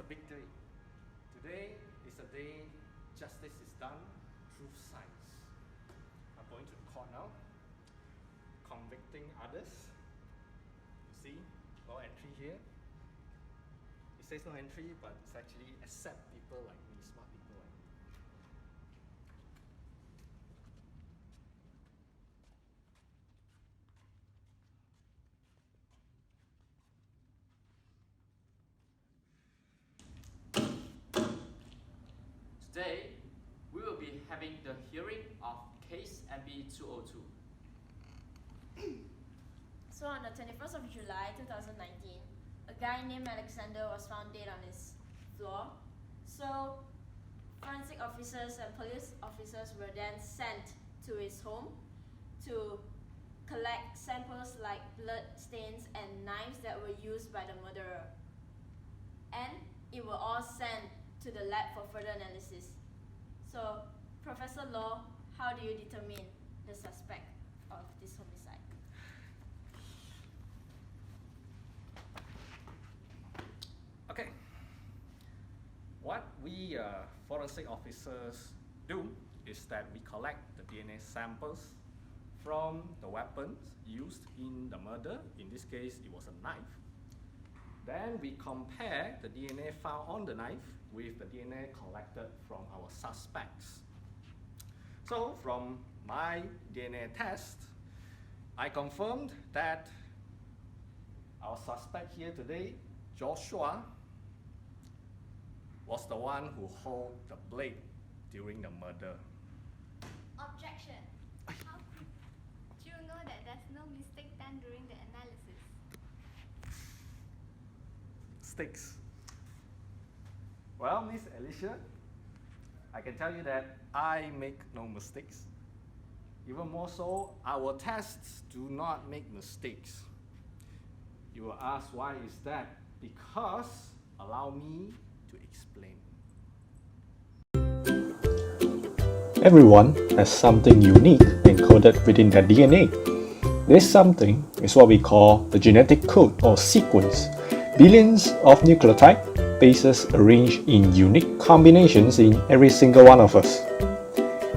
big day. Today is a day justice is done through science. I'm going to the court now, convicting others. You see, no entry here. It says no entry, but it's actually accept people like me, smart people like me. Today, we will be having the hearing of case MB212. So on the 21st of July 2019, a guy named Alexander was found dead on his floor. So forensic officers and police officers were then sent to his home to collect samples like blood stains and knives that were used by the murderer. And it were all sent to the lab for further analysis. So, Professor Law, how do you determine the suspect of this homicide? Okay. What we forensic officers do is that we collect the DNA samples from the weapons used in the murder. In this case, it was a knife. Then we compare the DNA found on the knife with the DNA collected from our suspects. So from my DNA test, I confirmed that our suspect here today, Joshua, was the one who held the blade during the murder. Objection. How could you know that there's no mistake done during the analysis? Sticks. Well, Miss Alicia, I can tell you that I make no mistakes. Even more so, our tests do not make mistakes. You will ask, why is that? Because, allow me to explain. Everyone has something unique encoded within their DNA. This something is what we call the genetic code or sequence. Billions of nucleotide bases arranged in unique combinations in every single one of us.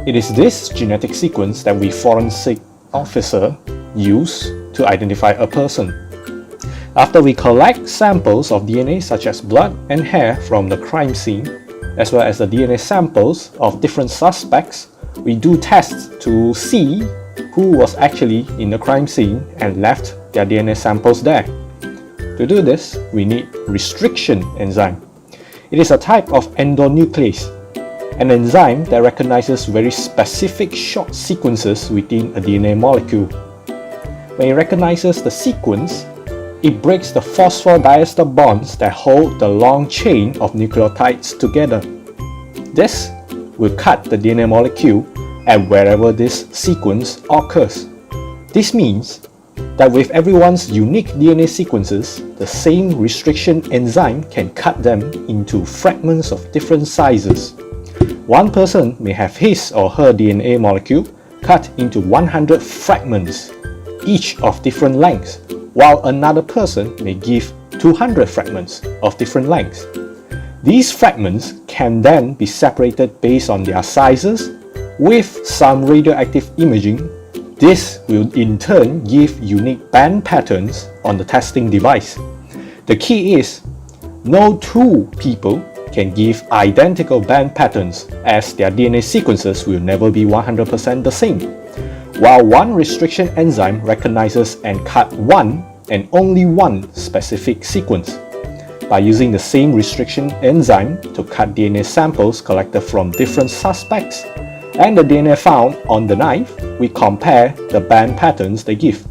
It is this genetic sequence that we forensic officer use to identify a person. After we collect samples of DNA such as blood and hair from the crime scene, as well as the DNA samples of different suspects, we do tests to see who was actually in the crime scene and left their DNA samples there. To do this, we need restriction enzyme. It is a type of endonuclease, an enzyme that recognizes very specific short sequences within a DNA molecule. When it recognizes the sequence, it breaks the phosphodiester bonds that hold the long chain of nucleotides together. This will cut the DNA molecule at wherever this sequence occurs. This means that with everyone's unique DNA sequences, the same restriction enzyme can cut them into fragments of different sizes. One person may have his or her DNA molecule cut into 100 fragments, each of different lengths, while another person may give 200 fragments of different lengths. These fragments can then be separated based on their sizes with some radioactive imaging. This will in turn give unique band patterns on the testing device. The key is, no two people can give identical band patterns as their DNA sequences will never be 100% the same. While one restriction enzyme recognizes and cut one and only one specific sequence. By using the same restriction enzyme to cut DNA samples collected from different suspects and the DNA found on the knife, we compare the band patterns they give.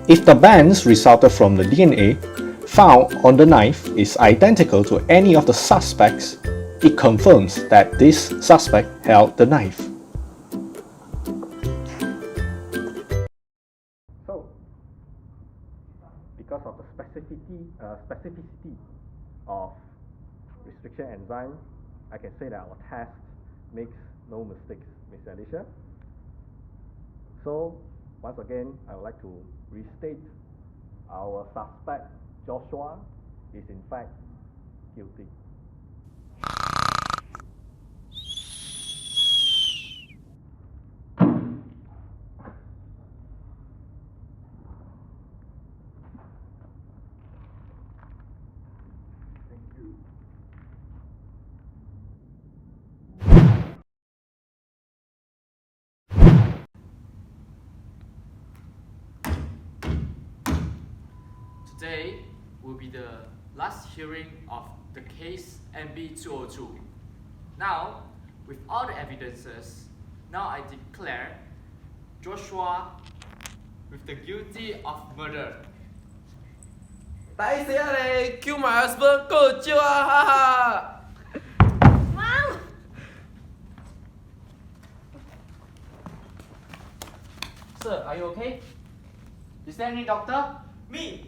If the bands resulted from the DNA found on the knife is identical to any of the suspects, it confirms that this suspect held the knife. So, because of the specificity of restriction enzyme, I can say that our test makes no mistakes, Ms. Alicia. So, once again, I would like to restate our suspect, Joshua, is in fact guilty. today will be the last hearing of the case MB212. Now, with all the evidences, now I declare Joshua with the guilty of murder. Tại sao lại cứu my husband cô chưa ha ha? Wow! Sir, are you okay? Is there any doctor? Me.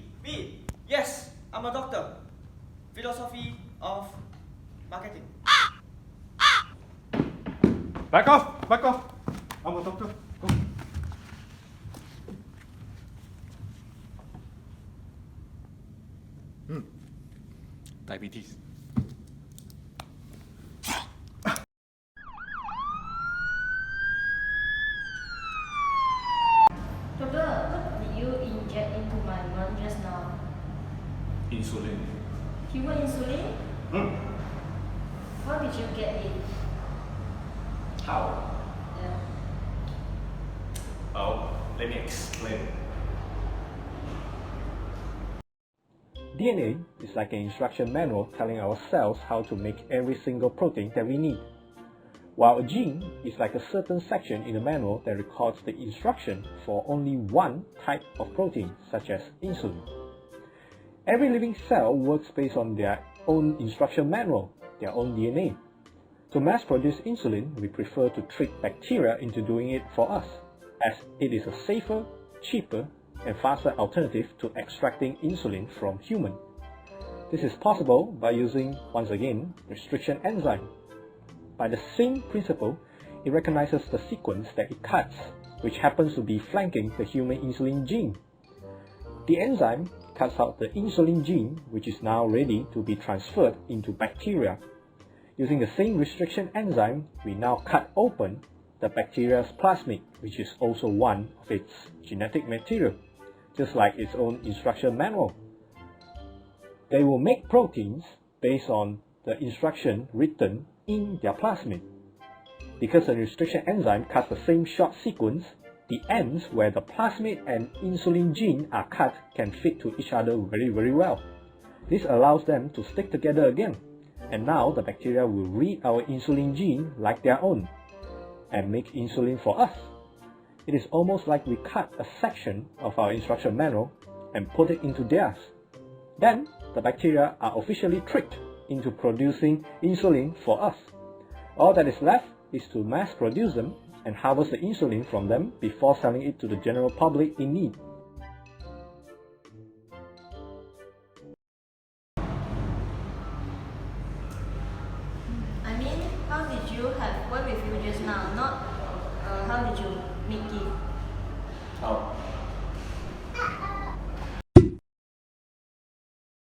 Yes, I'm a doctor. Philosophy of marketing. Back off! I'm a doctor. Go. Diabetes. Doctor, what did you inject into my mouth just now? Insulin. Human insulin? How did you get it? How? Yeah. Oh, let me explain. DNA is like an instruction manual telling our cells how to make every single protein that we need, while a gene is like a certain section in the manual that records the instruction for only one type of protein, such as insulin. Every living cell works based on their own instruction manual, their own DNA. To mass produce insulin, we prefer to trick bacteria into doing it for us, as it is a safer, cheaper, and faster alternative to extracting insulin from human. This is possible by using, once again, restriction enzyme. By the same principle, it recognizes the sequence that it cuts, which happens to be flanking the human insulin gene. The enzyme cuts out the insulin gene, which is now ready to be transferred into bacteria. Using the same restriction enzyme, we now cut open the bacteria's plasmid, which is also one of its genetic material, just like its own instruction manual. They will make proteins based on the instruction written in their plasmid. Because the restriction enzyme cuts the same short sequence, the ends where the plasmid and insulin gene are cut can fit to each other very well. This allows them to stick together again, and now the bacteria will read our insulin gene like their own and make insulin for us. It is almost like we cut a section of our instruction manual and put it into theirs. Then, the bacteria are officially tricked into producing insulin for us. All that is left is to mass produce them and harvest the insulin from them before selling it to the general public in need.